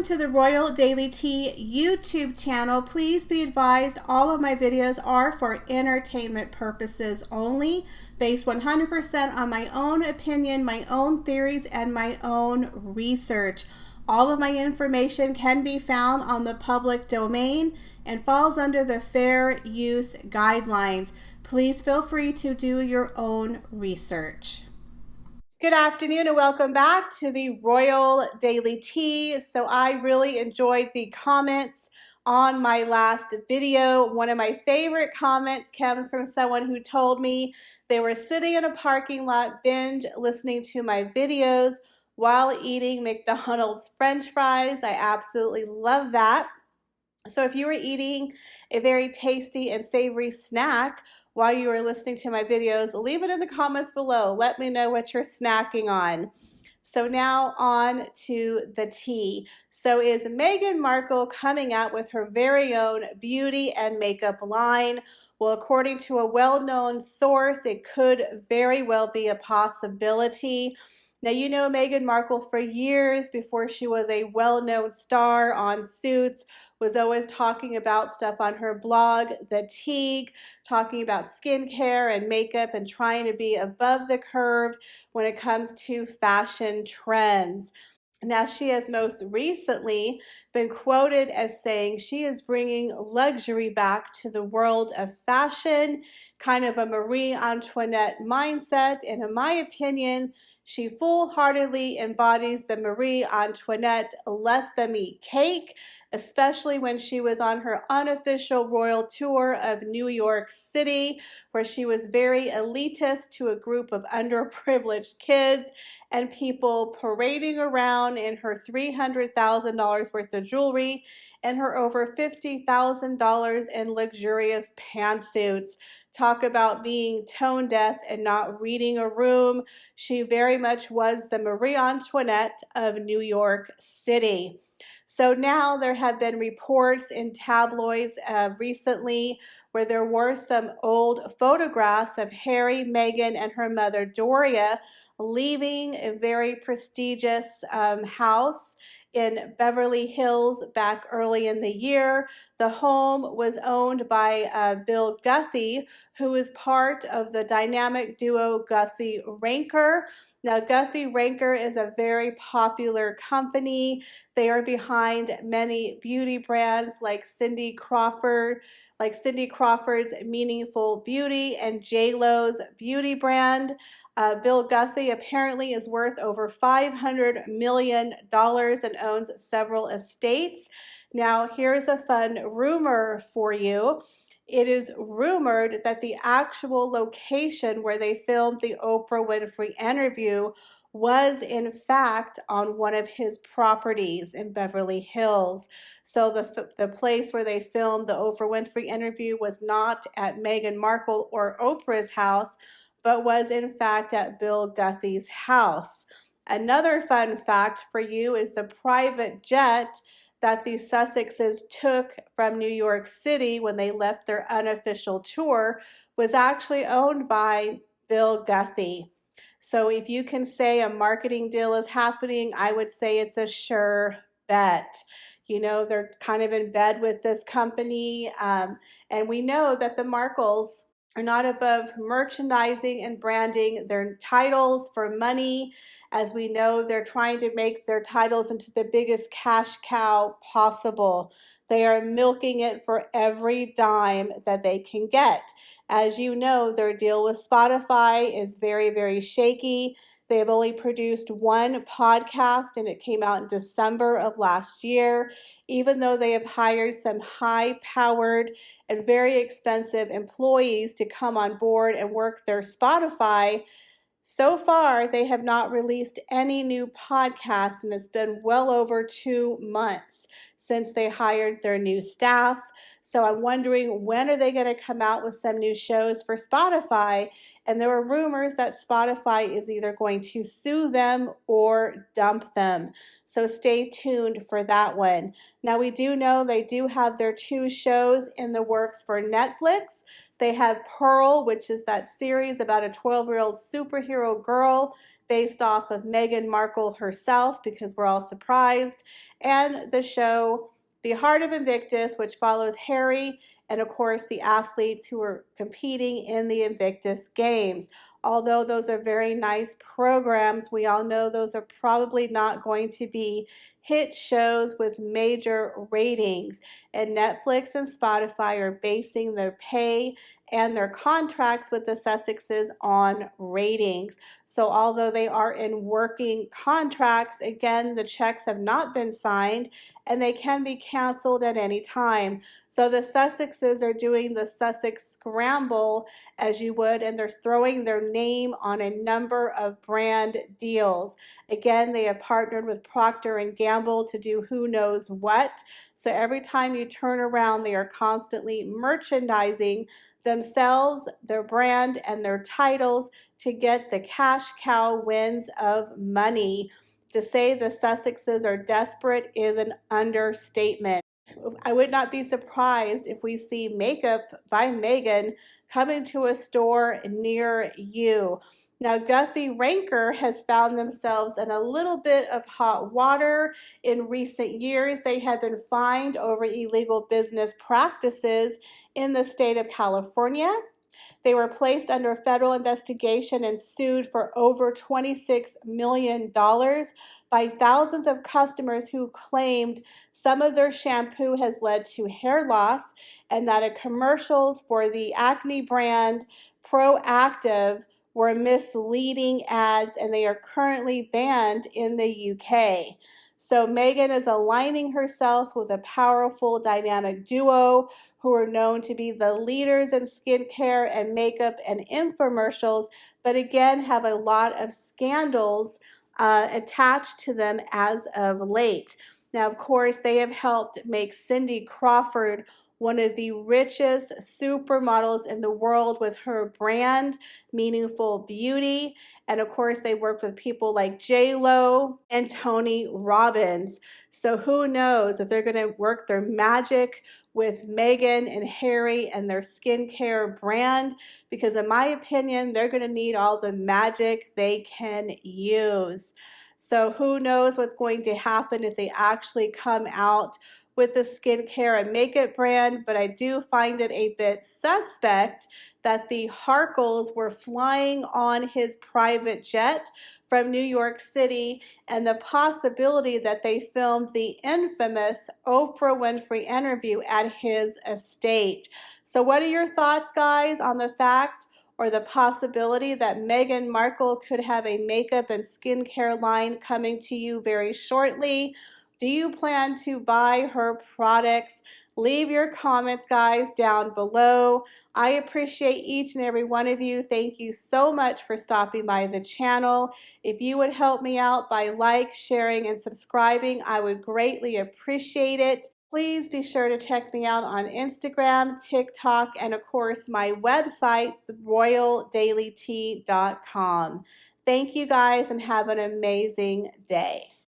Welcome to the Royal Daily Tea YouTube channel. Please be advised all of my videos are for entertainment purposes only, based 100% on my own opinion, my own theories, and my own research. All of my information can be found on the public domain and falls under the fair use guidelines. Please feel free to do your own research. Good afternoon and welcome back to the Royal Daily Tea. So I really enjoyed the comments on my last video. One of my favorite comments comes from someone who told me they were sitting in a parking lot binge listening to my videos while eating McDonald's French fries. I absolutely love that. So if you were eating a very tasty and savory snack while you were listening to my videos, leave it in the comments below. Let me know what you're snacking on. So now on to the tea. So is Meghan Markle coming out with her very own beauty and makeup line? Well, according to a well-known source, it could very well be a possibility. Now, you know Meghan Markle for years before she was a well-known star on Suits, was always talking about stuff on her blog, The Teague, talking about skincare and makeup and trying to be above the curve when it comes to fashion trends. Now, she has most recently been quoted as saying she is bringing luxury back to the world of fashion, kind of a Marie Antoinette mindset, and in my opinion, she full-heartedly embodies the Marie Antoinette let them eat cake, especially when she was on her unofficial royal tour of New York City, where she was very elitist to a group of underprivileged kids and people parading around in her $300,000 worth of jewelry and her over $50,000 in luxurious pantsuits. Talk about being tone deaf and not reading a room. She very much was the Marie Antoinette of New York City. So now there have been reports in tabloids recently where there were some old photographs of Harry, Meghan, and her mother Doria leaving a very prestigious house in Beverly Hills back early in the year. The home was owned by Bill Guthey, who is part of the dynamic duo Guthey-Ranker. Now, Guthey-Ranker is a very popular company. They are behind many beauty brands like Cindy Crawford's Meaningful Beauty and J.Lo's beauty brand. Bill Guthey apparently is worth over $500 million and owns several estates. Now, here's a fun rumor for you. It is rumored that the actual location where they filmed the Oprah Winfrey interview was in fact on one of his properties in Beverly Hills. So the place where they filmed the Oprah Winfrey interview was not at Meghan Markle or Oprah's house, but was in fact at Bill Guthey's house. Another fun fact for you is the private jet that the Sussexes took from New York City when they left their unofficial tour was actually owned by Bill Guthey. So if you can say a marketing deal is happening, I would say it's a sure bet. You know, they're kind of in bed with this company, and we know that the Markles are not above merchandising and branding their titles for money. As we know, they're trying to make their titles into the biggest cash cow possible. They are milking it for every dime that they can get. As you know, their deal with Spotify is very, very shaky. They have only produced one podcast and it came out in December of last year. Even though they have hired some high-powered and very expensive employees to come on board and work their Spotify, so far they have not released any new podcast, and it's been well over 2 months since they hired their new staff. So I'm wondering, when are they going to come out with some new shows for Spotify? And there are rumors that Spotify is either going to sue them or dump them. So stay tuned for that one. Now, we do know they do have their 2 shows in the works for Netflix. They have Pearl, which is that series about a 12-year-old superhero girl based off of Meghan Markle herself, because we're all surprised, and the show The Heart of Invictus, which follows Harry and, of course, the athletes who are competing in the Invictus Games. Although those are very nice programs, we all know those are probably not going to be hit shows with major ratings. And Netflix and Spotify are basing their pay and their contracts with the Sussexes on ratings. So although they are in working contracts, again, the checks have not been signed and they can be canceled at any time. So the Sussexes are doing the Sussex Scramble, as you would, and they're throwing their name on a number of brand deals. Again, they have partnered with Procter and Gamble to do who knows what. So every time you turn around, they are constantly merchandising themselves, their brand, and their titles to get the cash cow wins of money. To say the Sussexes are desperate is an understatement. I would not be surprised if we see makeup by Meghan coming to a store near you. Now, Guthy-Ranker has found themselves in a little bit of hot water in recent years. They have been fined over illegal business practices in the state of California. They were placed under federal investigation and sued for over $26 million by thousands of customers who claimed some of their shampoo has led to hair loss and that commercials for the acne brand Proactive were misleading ads, and they are currently banned in the UK. So Meghan is aligning herself with a powerful dynamic duo who are known to be the leaders in skincare and makeup and infomercials, but again have a lot of scandals attached to them as of late. Now, of course, they have helped make Cindy Crawford one of the richest supermodels in the world with her brand, Meaningful Beauty. And of course, they worked with people like J-Lo and Tony Robbins. So who knows if they're going to work their magic with Meghan and Harry and their skincare brand, because in my opinion, they're going to need all the magic they can use. So who knows what's going to happen if they actually come out with the skincare and makeup brand, but I do find it a bit suspect that the Markles were flying on his private jet from New York City, and the possibility that they filmed the infamous Oprah Winfrey interview at his estate. So what are your thoughts, guys, on the fact or the possibility that Meghan Markle could have a makeup and skincare line coming to you very shortly? Do you plan to buy her products? Leave your comments, guys, down below. I appreciate each and every one of you. Thank you so much for stopping by the channel. If you would help me out by sharing, and subscribing, I would greatly appreciate it. Please be sure to check me out on Instagram, TikTok, and of course my website, royaldailytea.com. Thank you guys and have an amazing day.